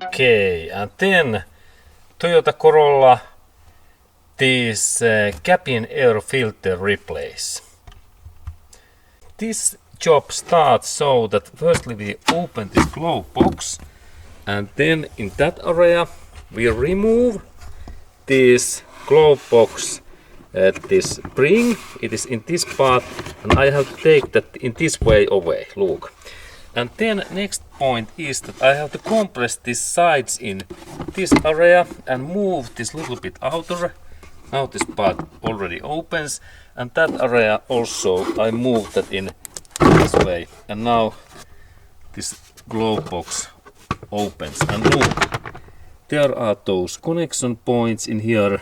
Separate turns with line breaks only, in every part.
Okay, and then Toyota Corolla, this cabin air filter replace. This job starts so that firstly we open this glove box, and then in that area we remove this glove box, this spring. It is in this part, and I have to take that in this way away. Look. And then next point is that I have to compress these sides in this area and move this little bit outer. Now this part already opens, and that area also I move that in this way. And now this glove box opens. And look, there are those connection points in here,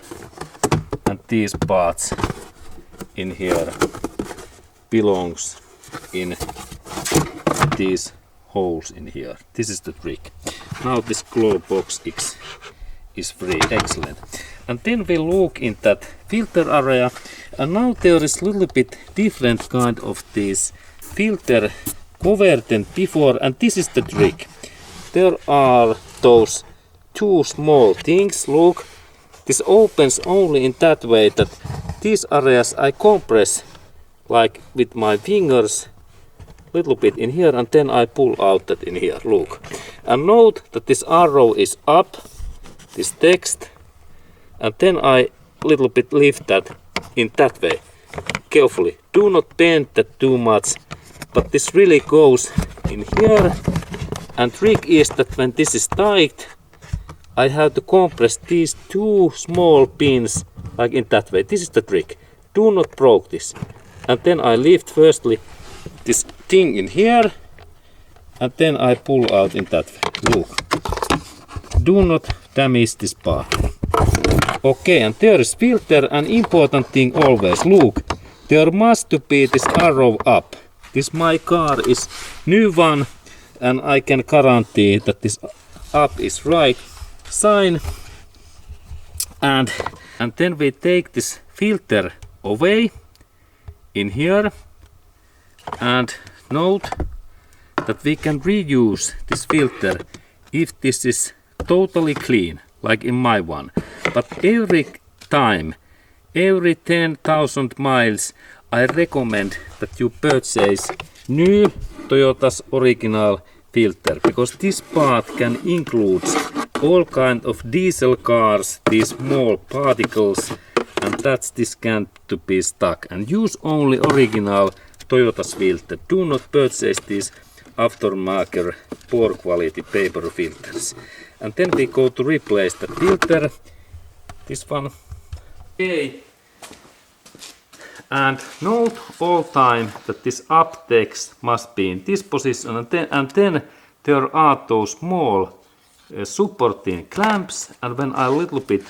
and these parts in here belongs in these holes in here. This is the trick. Now this glove box is free. Excellent. And then we look in that filter area, and now there is a little bit different kind of this filter cover than before, and this is the trick. There are those two small things. Look, this opens only in that way that these areas I compress like with my fingers little bit in here, and then I pull out that in here. Look, and note that this arrow is up, this text, and then I little bit lift that in that way. Carefully, do not bend that too much, but this really goes in here. And trick is that when this is tight, I have to compress these two small pins like in that way. This is the trick. Do not break this. And then I lift firstly this thing in here, and then I pull out in that way. Look, do not damage this part. Okay, and there is filter, an important thing always. Look, there must be this arrow up. This my car is new one, and I can guarantee that this up is right sign. And then we take this filter away in here, and note that we can reuse this filter if this is totally clean, like in my one. But every time, every 10,000 miles, I recommend that you purchase new Toyota's original filter, because this part can include all kind of diesel cars, these small particles, and that's this can to be stuck. And use only original Toyota's filter. Do not purchase these aftermarket poor quality paper filters. And then we go to replace the filter. This one. Okay. And note all time that this up text must be in this position, and then there are those small supporting clamps, and when I little bit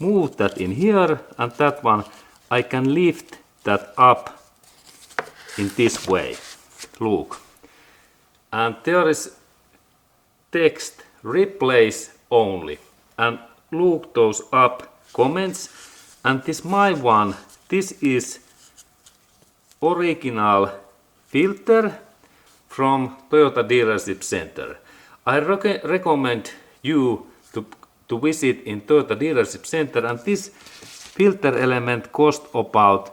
move that in here and that one, I can lift that up in this way. Look, and there is text replace only, and look those up comments, and this my one, this is original filter from Toyota dealership center. I recommend you to visit in Toyota dealership center, and this filter element cost about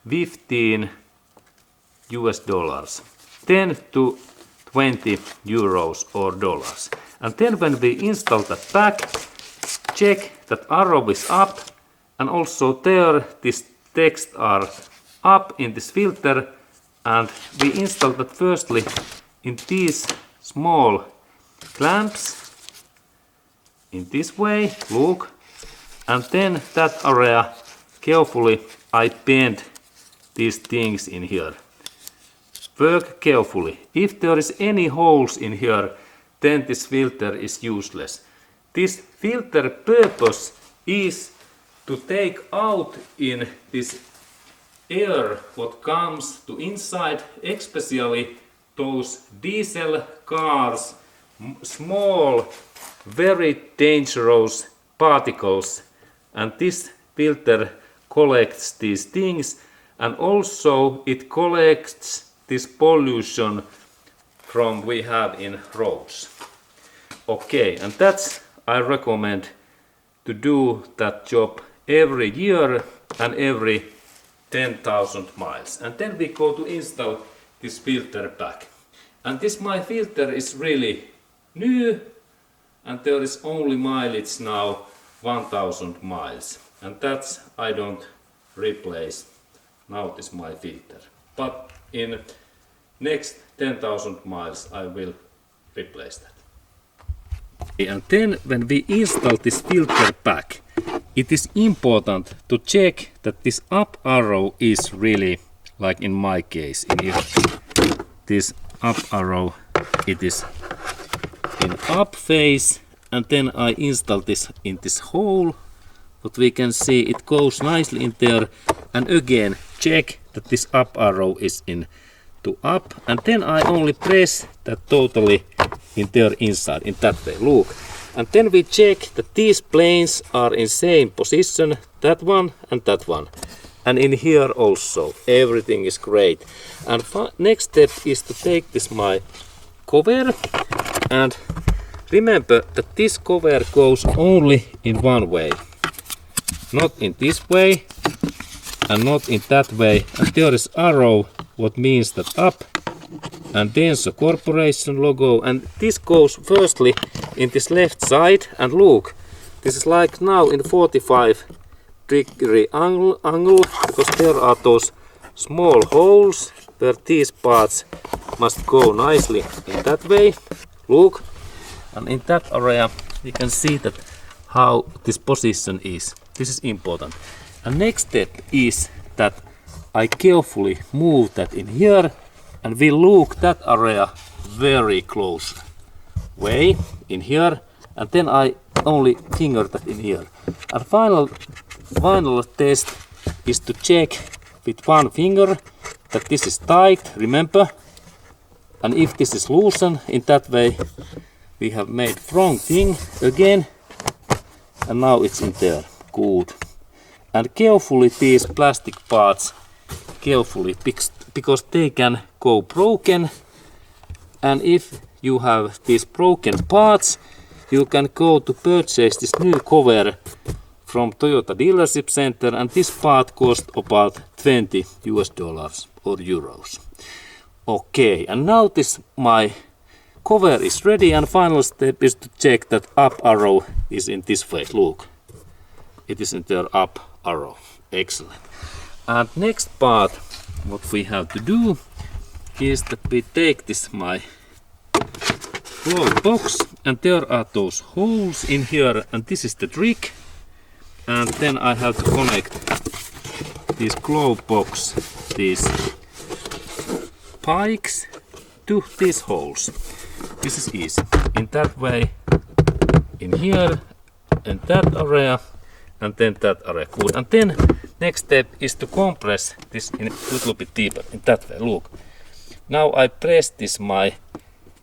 15 US dollars, 10 to 20 euros or dollars. And then when we install that back, check that arrow is up, and also there this text are up in this filter, and we install that firstly in these small clamps in this way. Look, and then that area carefully I bend these things in here. Work carefully. If there is any holes in here, then this filter is useless. This filter purpose is to take out in this air what comes to inside, especially those diesel cars, small, very dangerous particles, and this filter collects these things, and also it collects this pollution from we have in roads. Okay, and that's I recommend to do that job every year and every 10,000 miles. And then we go to install this filter back. And this my filter is really new, and there is only mileage now 1,000 miles. And that's I don't replace now this my filter. But in next 10,000 miles I will replace that. And then when we install this filter back, it is important to check that this up arrow is really, like in my case, in here, this up arrow, it is in up phase, and then I install this in this hole. But we can see it goes nicely in there, and again check that this up arrow is in to up, and then I only press that totally in there inside, in that way, look. And then we check that these planes are in same position, that one and that one. And in here also, everything is great. And next step is to take this my cover, and remember that this cover goes only in one way. Not in this way, and not in that way. And there is arrow, what means that up, and then the corporation logo, and this goes firstly in this left side, and look, this is like now in 45-degree angle, because there are those small holes where these parts must go nicely in that way, look, and in that area you can see that how this position is. This is important. And next step is that I carefully move that in here, and we look that area very close way in here, and then I only finger that in here. And final test is to check with one finger that this is tight, remember, and if this is loosened in that way, we have made wrong thing again, and now it's in there. Good. And carefully these plastic parts, carefully, because they can go broken, and if you have these broken parts, you can go to purchase this new cover from Toyota dealership center, and this part cost about $20 or euros. Okay, and now this my cover is ready, and final step is to check that up arrow is in this way. Look, it is in there up arrow. Excellent. And next part what we have to do is that we take this my glove box, and there are those holes in here, and this is the trick. And then I have to connect this glove box, these pikes, to these holes. This is easy. In that way, in here, in that area, and then that area. Good. And then next step is to compress this in a little bit deeper, in that way. Look. Now I press this my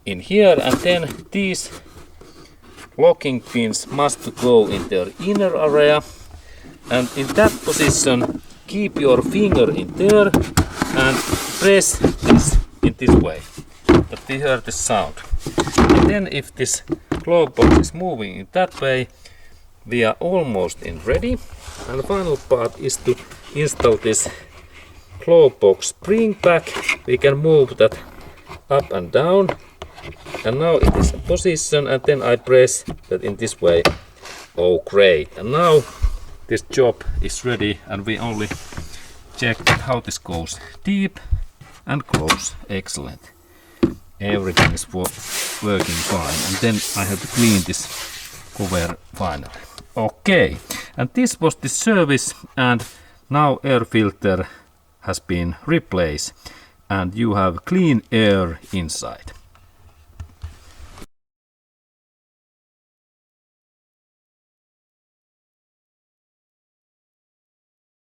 in here, and then these locking pins must go in their inner area, and in that position keep your finger in there and press this in this way, that we hear the sound. And then if this glove box is moving in that way, we are almost in ready. And the final part is to install this glove box spring back. We can move that up and down, and now it is in position, and then I press that in this way. Oh great, and now this job is ready, and we only check how this goes deep and close. Excellent. Everything is working fine, and then I have to clean this cover finally. Okay, and this was the service, and now air filter has been replaced, and you have clean air inside.